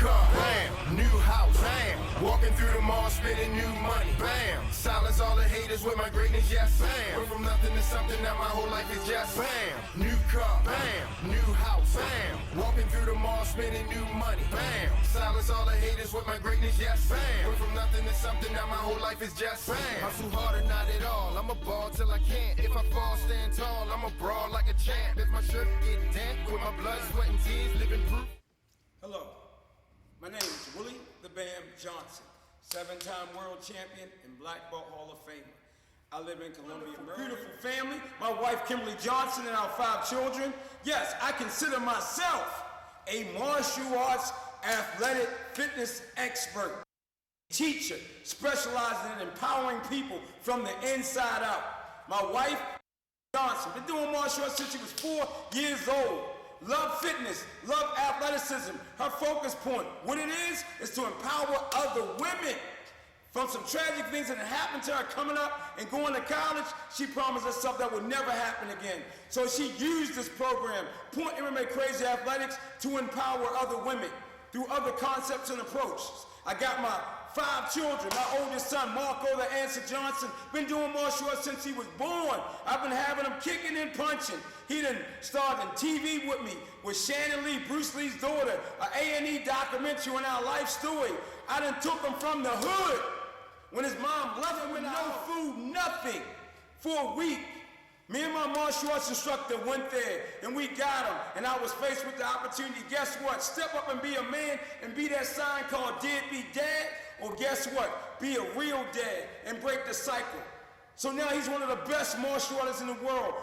car, bam. New house, bam. Walking through the mall, spending new money, bam. Silence all the haters with my greatness, yes, bam. Went from nothing to something, now my whole life is just bam. New car, bam. New house, bam. Walking through the mall, spending new money, bam. Silence all the haters with my greatness, yes, bam. Went from nothing to something, now my whole life is just bam. Hustle hard and not at all, I'm a ball till I can't. If I fall, stand tall, I'm a brawl like a champ. If my shirt get damp, with my blood, sweat, and tears, living proof. Hello, my name is Willie the Bam Johnson, 7-time world champion and Black Belt Hall of Famer. I live in Columbia, Maryland. Beautiful family, my wife Kimberly Johnson and our 5 children. Yes, I consider myself a martial arts athletic fitness expert, teacher specializing in empowering people from the inside out. My wife Johnson, been doing martial arts since she was 4 years old. Love fitness, love athleticism. Her focus point, what it is to empower other women. From some tragic things that had happened to her coming up and going to college, she promised herself that would never happen again. So she used this program, Point MMA Crazy Athletics, to empower other women through other concepts and approaches. I got my 5 children. My oldest son, Marco the Answer Johnson, been doing martial arts since he was born. I've been having him kicking and punching. He done starred in TV with me, with Shannon Lee, Bruce Lee's daughter, an A&E documentary on our life story. I done took him from the hood when his mom left him with no food, nothing, for a week. Me and my martial arts instructor went there and we got him, and I was faced with the opportunity, guess what? Step up and be a man and be that sign called Deadbeat Dad, or guess what? Be a real dad and break the cycle. So now he's one of the best martial artists in the world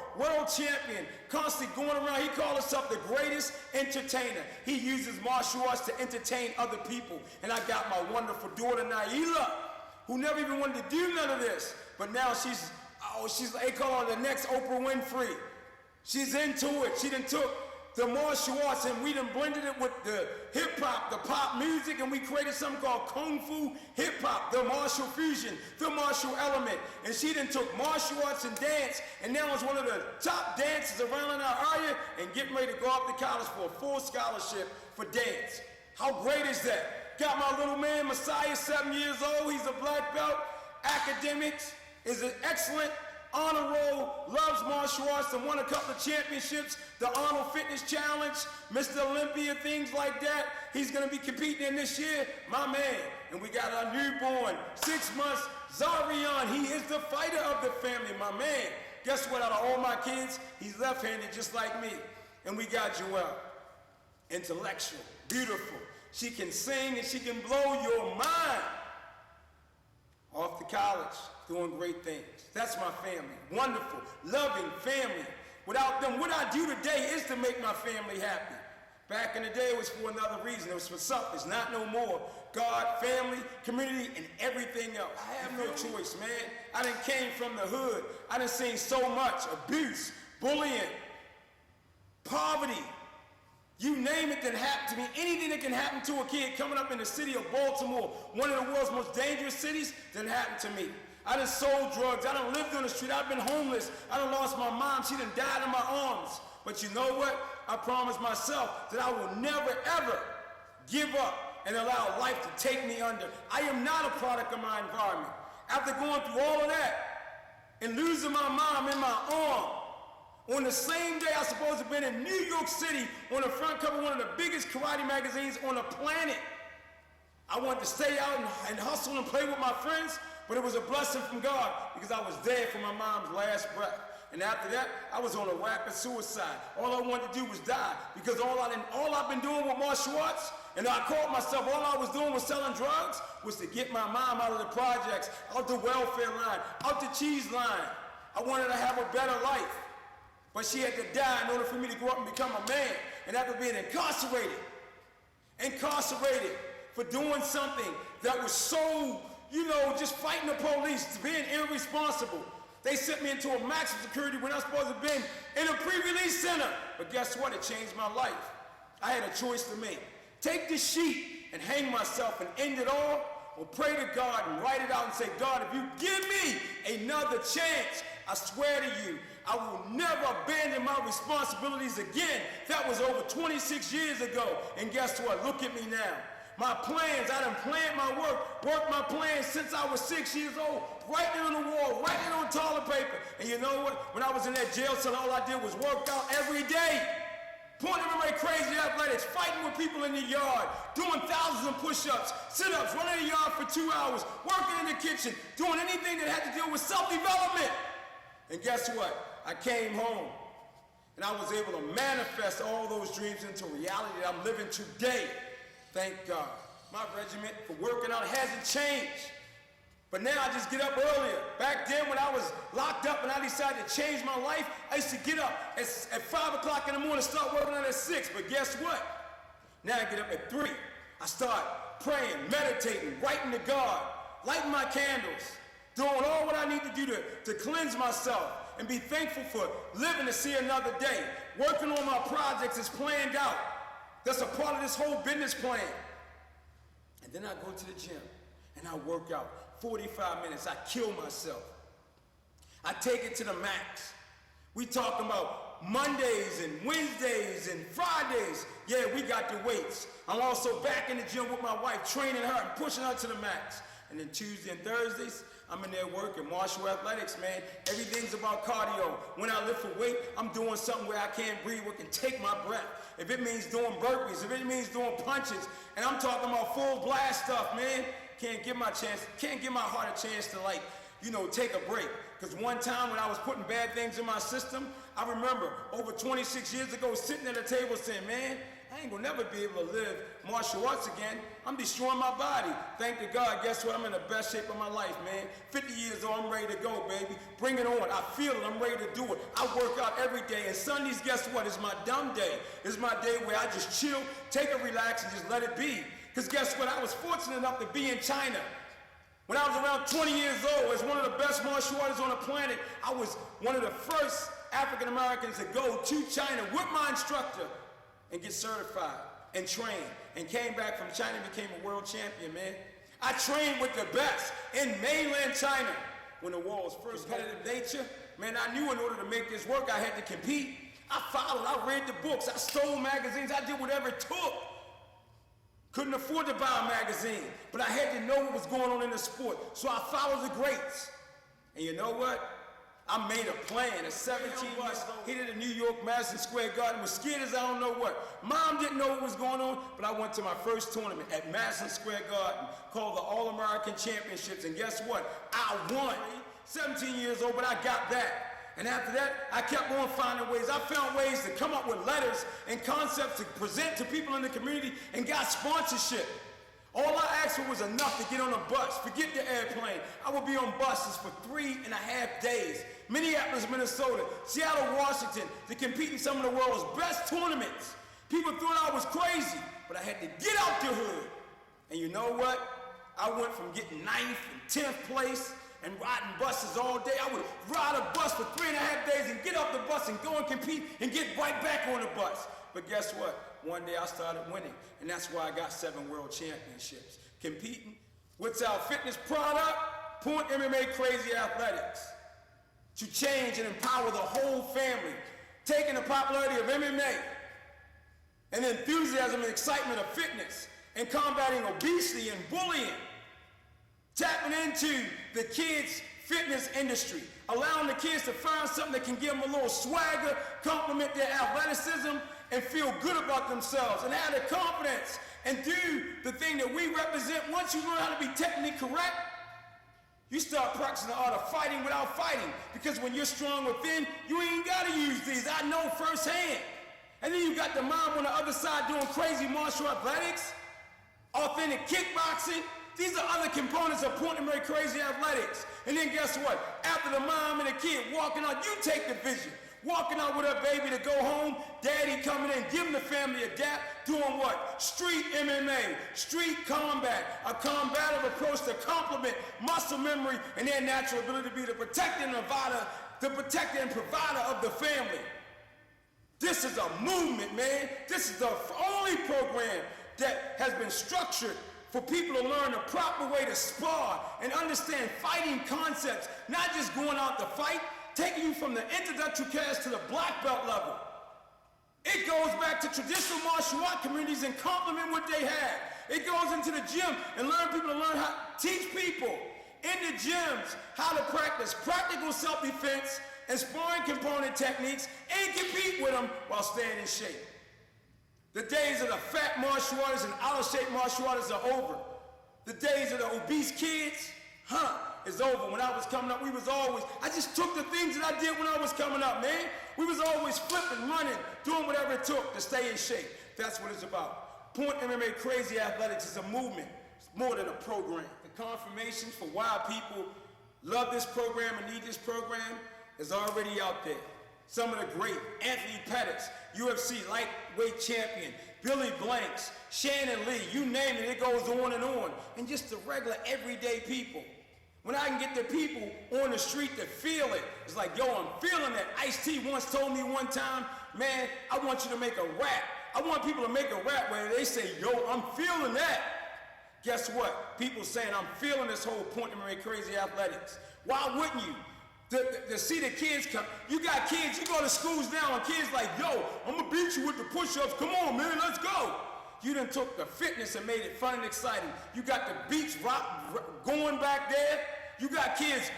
champion, constantly going around. He calls himself the greatest entertainer. He uses martial arts to entertain other people. And I got my wonderful daughter, Naila, who never even wanted to do none of this, but now she's they call her the next Oprah Winfrey. She's into it. She done took the martial arts and we done blended it with the hip hop, the pop music, and we created something called Kung Fu Hip Hop, the martial fusion, the martial element. And she done took martial arts and dance, and now is one of the top dancers around in our area and getting ready to go off to college for a full scholarship for dance. How great is that? Got my little man, Messiah, 7 years old. He's a black belt, academics, is an excellent honor roll, loves martial arts, and won a couple of championships, the Arnold Fitness Challenge, Mr. Olympia, things like that. He's gonna be competing in this year, my man. And we got our newborn, 6 months, Zarion. He is the fighter of the family, my man. Guess what, out of all my kids, he's left-handed just like me. And we got Joelle, intellectual, beautiful. She can sing and she can blow your mind. Off to college, doing great things. That's my family. Wonderful, loving family. Without them, what I do today is to make my family happy. Back in the day, it was for another reason. It was for something. It's not no more. God, family, community, and everything else. I have no choice, man. I done came from the hood. I done seen so much abuse, bullying, poverty. You name it that happened to me. Anything that can happen to a kid coming up in the city of Baltimore, one of the world's most dangerous cities, that happened to me. I done sold drugs. I done lived on the street. I've been homeless. I done lost my mom. She done died in my arms. But you know what? I promised myself that I will never, ever give up and allow life to take me under. I am not a product of my environment. After going through all of that and losing my mom in my arm, on the same day I was supposed to have been in New York City on the front cover of one of the biggest karate magazines on the planet. I wanted to stay out and hustle and play with my friends, but it was a blessing from God because I was there for my mom's last breath. And after that, I was on a rapid suicide. All I wanted to do was die because all I've been doing with martial arts, and I caught myself, all I was doing was selling drugs, was to get my mom out of the projects, out the welfare line, out the cheese line. I wanted to have a better life. But she had to die in order for me to grow up and become a man. And after being incarcerated for doing something that was so, just fighting the police, being irresponsible. They sent me into a maximum security when I was supposed to have been in a pre-release center. But guess what? It changed my life. I had a choice to make. Take the sheet and hang myself and end it all, or pray to God and write it out and say, God, if you give me another chance, I swear to you, I will never abandon my responsibilities again. That was over 26 years ago. And guess what? Look at me now. My plans, I done planned my worked my plans since I was 6 years old, writing on the wall, writing on toilet paper. And you know what? When I was in that jail cell, all I did was work out every day. Point MMA Crazy Athletics, fighting with people in the yard, doing thousands of push-ups, sit-ups, running the yard for 2 hours, working in the kitchen, doing anything that had to deal with self-development. And guess what? I came home, and I was able to manifest all those dreams into reality that I'm living today. Thank God. My regimen for working out hasn't changed. But now I just get up earlier. Back then when I was locked up and I decided to change my life, I used to get up at 5 o'clock in the morning, start working out at 6. But guess what? Now I get up at 3. I start praying, meditating, writing to God, lighting my candles, doing all what I need to do to cleanse myself and be thankful for living to see another day. Working on my projects is planned out. That's a part of this whole business plan. And then I go to the gym and I work out. 45 minutes, I kill myself. I take it to the max. We talking about Mondays and Wednesdays and Fridays. Yeah, we got the weights. I'm also back in the gym with my wife, training her and pushing her to the max. And then Tuesday and Thursdays, I'm in there working martial athletics, man. Everything's about cardio. When I lift a weight, I'm doing something where I can't breathe, where I can take my breath. If it means doing burpees, if it means doing punches, and I'm talking about full blast stuff, man. Can't give my heart a chance to, like, you know, take a break. Because one time when I was putting bad things in my system, I remember over 26 years ago sitting at a table saying, man, I ain't gonna never be able to live martial arts again. I'm destroying my body. Thank to God, guess what? I'm in the best shape of my life, man. 50 years old, I'm ready to go, baby. Bring it on. I feel it. I'm ready to do it. I work out every day. And Sundays, guess what? It's my dumb day. It's my day where I just chill, take a relax, and just let it be. Because guess what? I was fortunate enough to be in China. When I was around 20 years old, as one of the best martial artists on the planet, I was one of the first African Americans to go to China with my instructor and get certified and train. And came back from China and became a world champion, man. I trained with the best in mainland China. When the war was first competitive nature, man, I knew in order to make this work, I had to compete. I followed, I read the books, I stole magazines, I did whatever it took. Couldn't afford to buy a magazine, but I had to know what was going on in the sport, so I followed the greats. And you know what? I made a plan. At 17 years old, hit it in New York, Madison Square Garden, was scared as I don't know what. Mom didn't know what was going on, but I went to my first tournament at Madison Square Garden called the All-American Championships, and guess what? I won. 17 years old, but I got that. And after that, I kept on finding ways. I found ways to come up with letters and concepts to present to people in the community and got sponsorship. All I asked for was enough to get on a bus. Forget the airplane. I would be on buses for 3.5 days. Minneapolis, Minnesota, Seattle, Washington, to compete in some of the world's best tournaments. People thought I was crazy, but I had to get out the hood. And you know what? I went from getting 9th and 10th place and riding buses all day. I would ride a bus for 3.5 days and get off the bus and go and compete and get right back on the bus. But guess what? One day I started winning, and that's why I got 7 world championships. Competing. What's our fitness product? Point MMA Crazy Athletics. To change and empower the whole family. Taking the popularity of MMA and the enthusiasm and excitement of fitness and combating obesity and bullying. Tapping into the kids' fitness industry, allowing the kids to find something that can give them a little swagger, complement their athleticism, and feel good about themselves, and have the confidence, and do the thing that we represent. Once you learn how to be technically correct, you start practicing the art of fighting without fighting, because when you're strong within, you ain't gotta use these. I know firsthand. And then you got the mom on the other side doing crazy martial athletics, authentic kickboxing. These are other components of Point MMA Crazy Athletics. And then guess what? After the mom and the kid walking out, you take the vision. Walking out with her baby to go home, daddy coming in, giving the family a dap, doing what? Street MMA, street combat, a combative approach to complement muscle memory and their natural ability to be the protector and provider of the family. This is a movement, man. This is the only program that has been structured for people to learn the proper way to spar and understand fighting concepts, not just going out to fight, taking you from the introductory class to the black belt level. It goes back to traditional martial art communities and complement what they have. It goes into the gym and people to learn how to teach people in the gyms how to practice practical self-defense and sparring component techniques and compete with them while staying in shape. The days of the fat martial artists and out-of-shape martial artists are over. The days of the obese kids, is over. When I was coming up, I just took the things that I did when I was coming up, man. We was always flipping, running, doing whatever it took to stay in shape. That's what it's about. Point MMA Crazy Athletics is a movement. It's more than a program. The confirmation for why people love this program and need this program is already out there. Some of the great, Anthony Pettis, UFC lightweight champion, Billy Blanks, Shannon Lee, you name it, it goes on. And just the regular everyday people. When I can get the people on the street to feel it, it's like, yo, I'm feeling that. Ice-T once told me one time, man, I want you to make a rap. I want people to make a rap where they say, yo, I'm feeling that. Guess what? People saying, I'm feeling this whole Point MMA Crazy Athletics. Why wouldn't you? To see the kids come. You got kids, you go to schools now and kids like, yo, I'm gonna beat you with the push-ups. Come on, man, let's go. You done took the fitness and made it fun and exciting. You got the beach rock going back there. You got kids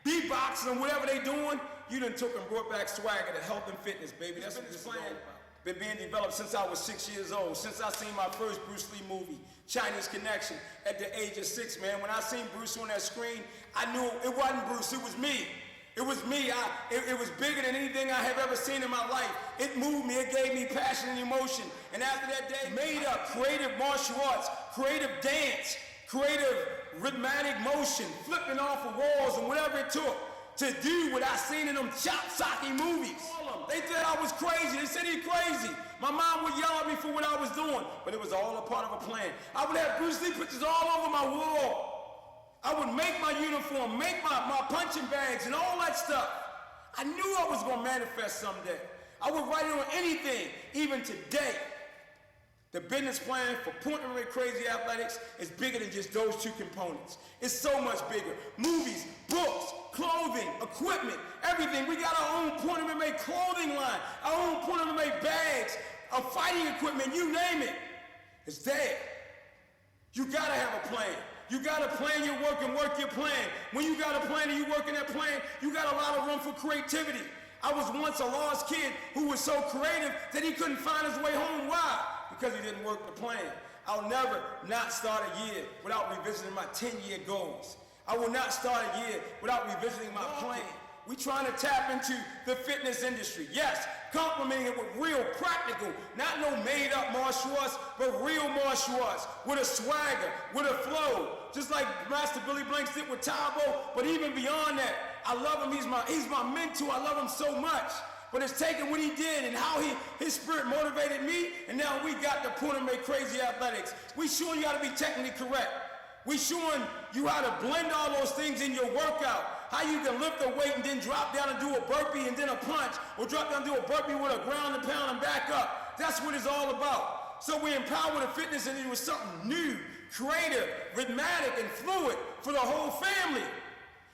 beatboxing and whatever they doing. You done took and brought back swagger to health and fitness, baby. That's what this plan been being developed since I was 6 years old. Since I seen my first Bruce Lee movie, Chinese Connection, at the age of 6, man. When I seen Bruce on that screen, I knew it wasn't Bruce, it was me. It was me. It was bigger than anything I have ever seen in my life. It moved me. It gave me passion and emotion. And after that day, made up creative martial arts, creative dance, creative rhythmic motion, flipping off of walls and whatever it took to do what I seen in them chop-socky movies. They thought I was crazy. They said he's crazy. My mom would yell at me for what I was doing, but it was all a part of a plan. I would have Bruce Lee pictures all over my wall. I would make my uniform, make my punching bags and all that stuff. I knew I was gonna manifest someday. I would write it on anything, even today. The business plan for Point MMA Crazy Athletics is bigger than just those two components. It's so much bigger. Movies, books, clothing, equipment, everything. We got our own Point MMA clothing line, our own Point MMA bags, our fighting equipment, you name it. It's there. You gotta have a plan. You got to plan your work and work your plan. When you got a plan and you work in that plan, you got a lot of room for creativity. I was once a lost kid who was so creative that he couldn't find his way home. Why? Because he didn't work the plan. I'll never not start a year without revisiting my 10-year goals. I will not start a year without revisiting my plan. We trying to tap into the fitness industry. Yes, complementing it with real practical, not no made up martial arts, but real martial arts with a swagger, with a flow. Just like Master Billy Blanks did with Tabo, but even beyond that, I love him, he's my mentor, I love him so much. But it's taking what he did and how his spirit motivated me, and now we got the Point MMA Crazy Athletics. We showing you how to be technically correct. We showing you how to blend all those things in your workout. How you can lift a weight and then drop down and do a burpee and then a punch, or drop down and do a burpee with a ground and pound and back up. That's what it's all about. So we empower the fitness industry with something new, creative, rhythmic, and fluid for the whole family.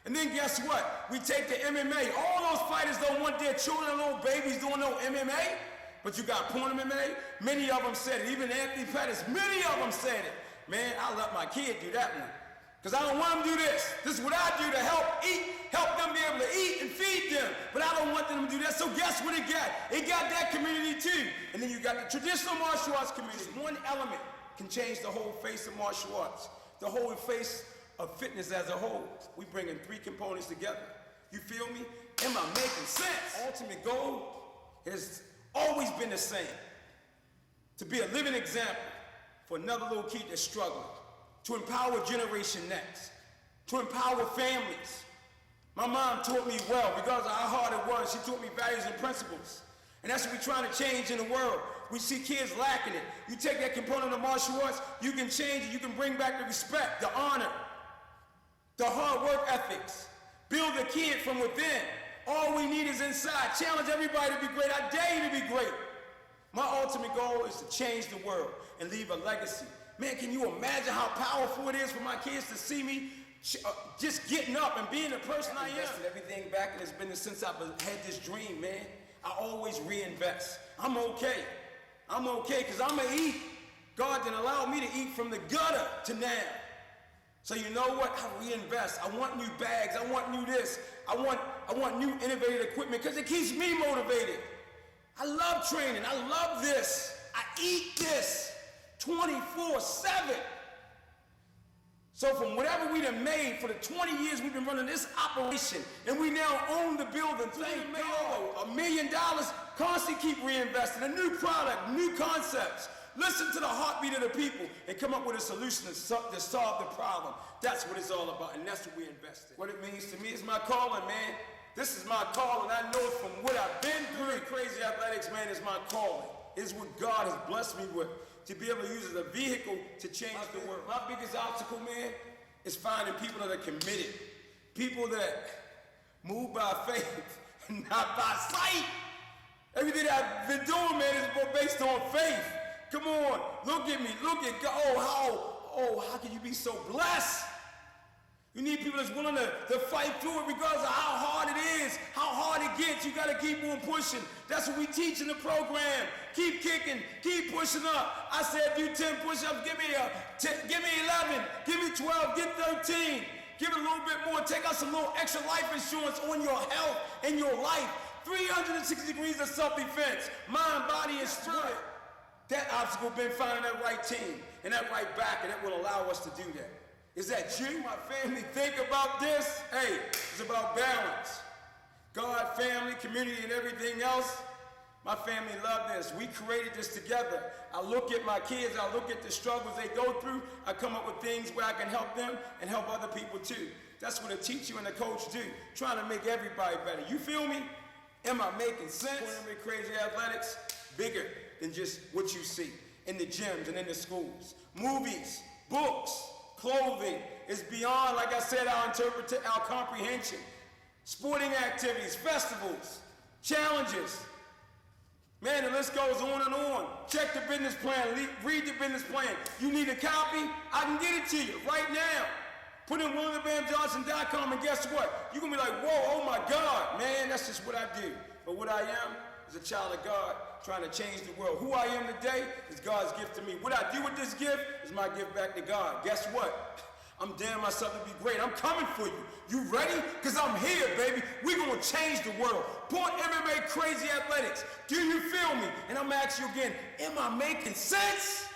And then guess what? We take the MMA. All those fighters don't want their children and little babies doing no MMA, but you got Point MMA. Many of them said it. Even Anthony Pettis, many of them said it. Man, I'll let my kid do that one. Because I don't want them to do this. This is what I do to help them be able to eat and feed them. But I don't want them to do that. So guess what it got? It got that community too. And then you got the traditional martial arts community. One element can change the whole face of martial arts. The whole face of fitness as a whole. We bringing three components together. You feel me? Am I making sense? Ultimate goal has always been the same. To be a living example for another little kid that's struggling. To empower Generation Next. To empower families. My mom taught me well, regardless of how hard it was. She taught me values and principles. And that's what we're trying to change in the world. We see kids lacking it. You take that component of martial arts, you can change it. You can bring back the respect, the honor, the hard work ethics. Build a kid from within. All we need is inside. Challenge everybody to be great. I dare you to be great. My ultimate goal is to change the world and leave a legacy. Man, can you imagine how powerful it is for my kids to see me just getting up and being the person I am? I've invested everything back in this business since I've had this dream, man. I always reinvest. I'm okay. I'm okay because I'm going to eat. God didn't allow me to eat from the gutter to now. So you know what? I reinvest. I want new bags. I want new this. I want new innovative equipment because it keeps me motivated. I love training. I love this. I eat this 24/7. So from whatever we done made for the 20 years we've been running this operation, and we now own the building, thank God, $1 million, constantly keep reinvesting, a new product, new concepts. Listen to the heartbeat of the people and come up with a solution to solve the problem. That's what it's all about, and that's what we invest in. What it means to me is my calling, man. This is my calling. I know from what I've been through. Crazy Athletics, man, is my calling. It's what God has blessed me with, to be able to use as a vehicle to change the world. My biggest obstacle, man, is finding people that are committed. People that move by faith and not by sight. Everything that I've been doing, man, is based on faith. Come on, look at me, look at God. How can you be so blessed? You need people that's willing to fight through it regardless of how hard it is, how hard it gets. You got to keep on pushing. That's what we teach in the program. Keep kicking, keep pushing up. I said, do 10 push-ups, give me 11, give me 12, get 13. Give it a little bit more. Take out some little extra life insurance on your health and your life. 360 degrees of self-defense, mind, body, and spirit. That obstacle been finding that right team and that right back, and it will allow us to do that. Is that you? My family think about this? Hey, it's about balance. God, family, community, and everything else. My family love this. We created this together. I look at my kids, I look at the struggles they go through. I come up with things where I can help them and help other people too. That's what a teacher and a coach do, trying to make everybody better. You feel me? Am I making sense? Crazy Athletics, bigger than just what you see in the gyms and in the schools. Movies, books, clothing is beyond, like I said, our comprehension. Sporting activities, festivals, challenges. Man, the list goes on and on. Check the business plan, read the business plan. You need a copy? I can get it to you right now. Put in WilliamTheBamJohnson.com and guess what? You're gonna be like, whoa, oh my God, man, that's just what I do. But what I am is a child of God trying to change the world. Who I am today is God's gift to me. What I do with this gift is my gift back to God. Guess what? I'm damning myself to be great. I'm coming for you. You ready? Because I'm here, baby. We're going to change the world. Port MMA Crazy Athletics. Do you feel me? And I'm going to ask you again, am I making sense?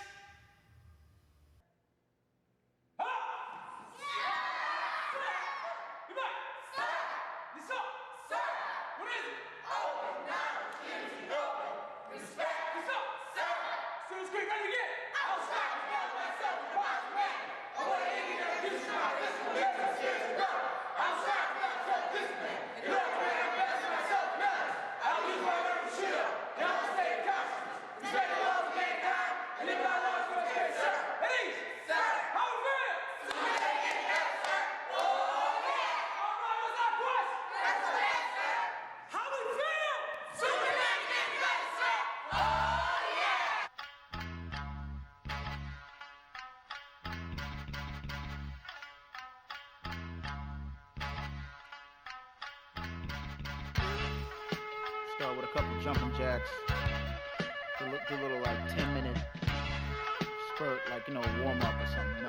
Start with a couple jumping jacks. Do a little like 10-minute spurt, like, warm up or something. I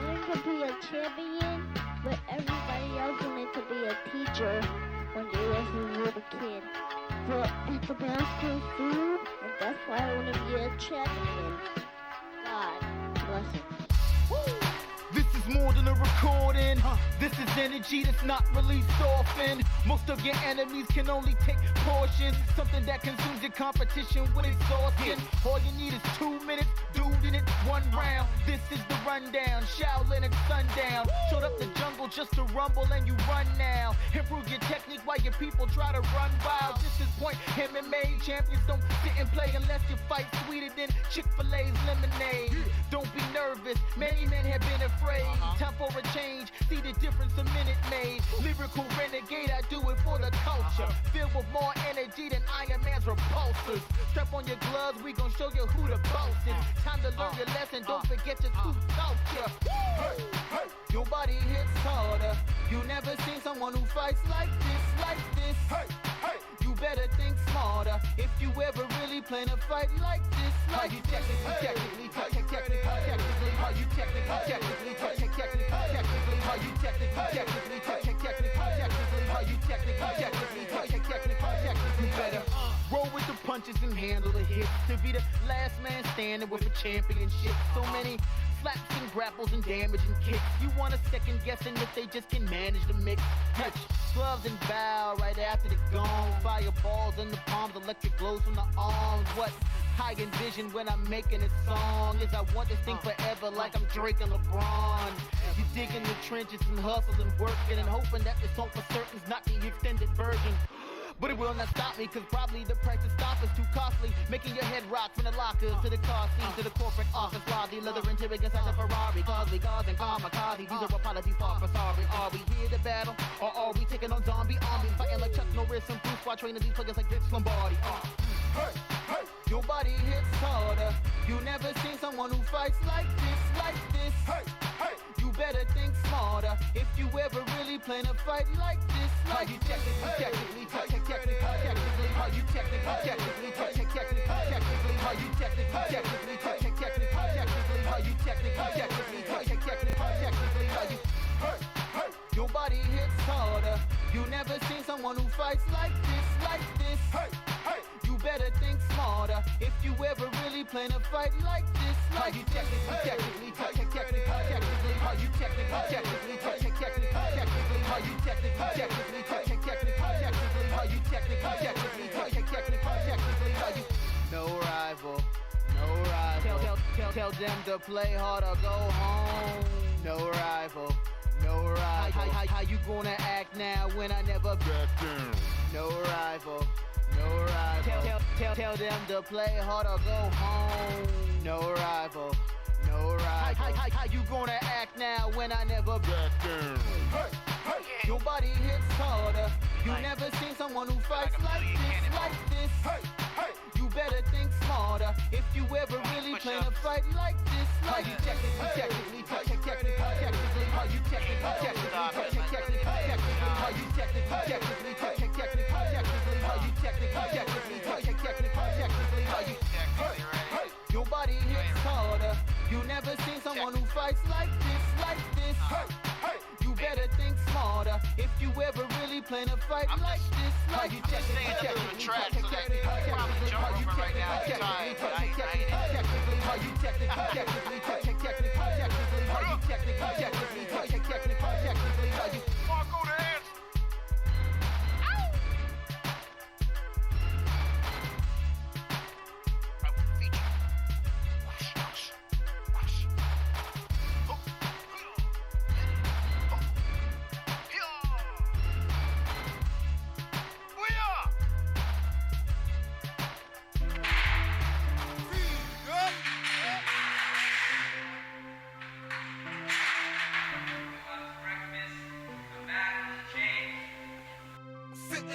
wanted to be a champion, but everybody else wanted to be a teacher when they was a little kid. But at the basketball field, and that's why I want to be a champion. God bless him. This is more than a recording. This is energy that's not released often. Most of your enemies can only take portions. Something that consumes your competition with exhaustion. All you need is 2 minutes, dude, and it's one round. This is the rundown, Shaolin at sundown. Showed up the jungle just to rumble and you run now. Improve your technique while your people try to run wild. This is point MMA champions don't sit and play unless you fight sweeter than Chick-fil-A's lemonade. Don't be nervous, many men have been afraid. Time for a change, see the difference a minute made. Lyrical renegade, I do it for the culture. Filled with more energy than Iron Man's repulsors. Strap on your gloves, we gon' show you who the boss is. Time to learn your lesson, don't forget your true culture. Your body hits harder. You never seen someone who fights like this, like this. You better think smart. smarter. If you ever really plan to fight like this, like you technically, how you technically, how you technically, how you technically, you better roll with the punches and handle the hits to be the last man standing with a championship. So many slaps and grapples and damaging kicks. You want a second guessing if they just can manage the mix. Touch gloves and bow right after the gong. Fireballs in the palms, electric glows from the arms. What I envision when I'm making a song is I want this thing forever like I'm Drake and LeBron. You dig in the trenches and hustle and working and hoping that this song for certain is not the extended version. But it will not stop me, cause probably the price to stop is too costly. Making your head rock from the lockers to the car seat to the corporate office lobby. Leather interior inside the Ferrari. Cause we causing kamikaze. These are apologies for sorry. Are we here to battle? Or are we taking on zombie armies? Fighting like Chuck Norris and Bruce while training these players like Vince Lombardi. Hey, hey. Your body hits harder. You never seen someone who fights like this, like this. Hey, hey. You better think smarter if you ever really plan to fight like this. How you technically, how you technically, how you technically, how you technically, how you your body hits harder. You never seen someone who fights like this, like this. Hey, hey. You better think smarter if you ever really plan to fight like this. How you technically, how you technically, how you technically, how you technically, how you no rival, no rival. Tell them to play hard or go home. No rival, no rival. How you gonna act now when I never back down? No rival, no rival. Tell them to play hard or go home. No rival, no rival. How you gonna act now when I never back down? Hey, hey. Your body hits harder. You never seen someone who fights like this, like this. Hey, hey. You better think smarter if you ever really plan to fight like this. How you technically, how you technically, how you technically, how you technically, how you technically, how you your body hits harder. You never seen someone who fights like this, like this. You better think smarter if you ever really plan to fight like this. How you technically, how you technically, how you technically, how you technically, how you technically, how you technically, how you Marco the answer. I will feature. Wash, wash, wash. Oh,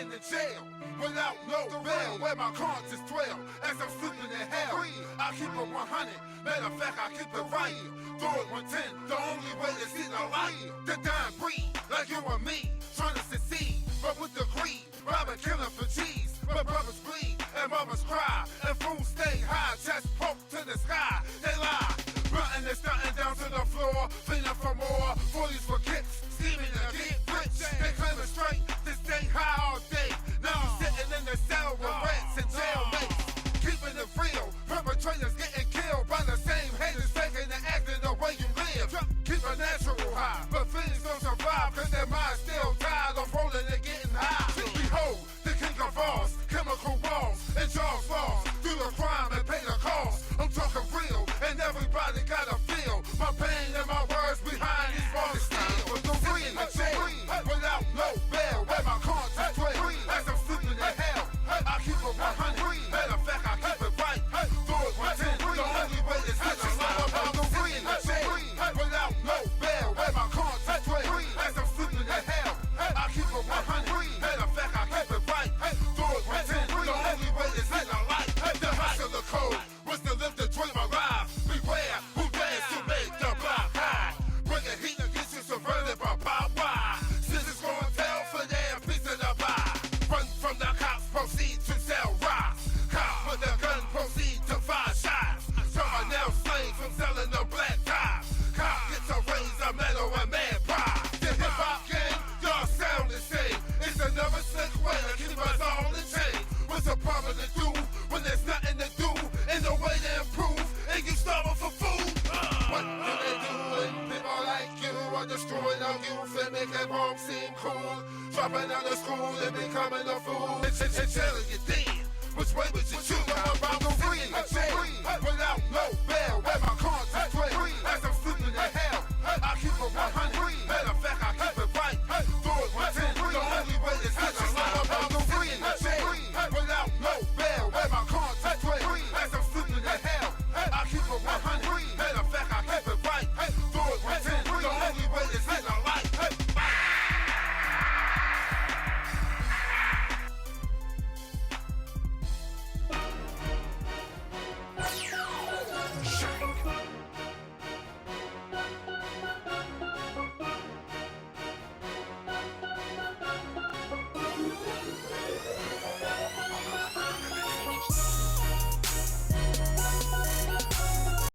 in the jail without no bail, where my conscience dwell as I'm sleeping in hell. I keep it 100, matter of fact, I keep it right. Do it 110, the only way to see the light. The dying breed, like you and me, trying to succeed, but with the greed, robbing, killing for cheese. But brothers bleed and mothers cry, and fools stay high, chest poked to the sky. They lie, running and stunting down to the floor, feeling for more, 40s for kicks, scheming to get rich. They claim it straight to stay high all day. Now I'm sitting in the cell with rats and jailmates, keeping it real. Perpetrators getting killed by the same haters, faking and acting the way you live. Keep a natural high, but feelings don't survive, cause their mind's still tired of dropping out of school and becoming a fool. It's telling you then, which way would you choose? I'm about to free, without no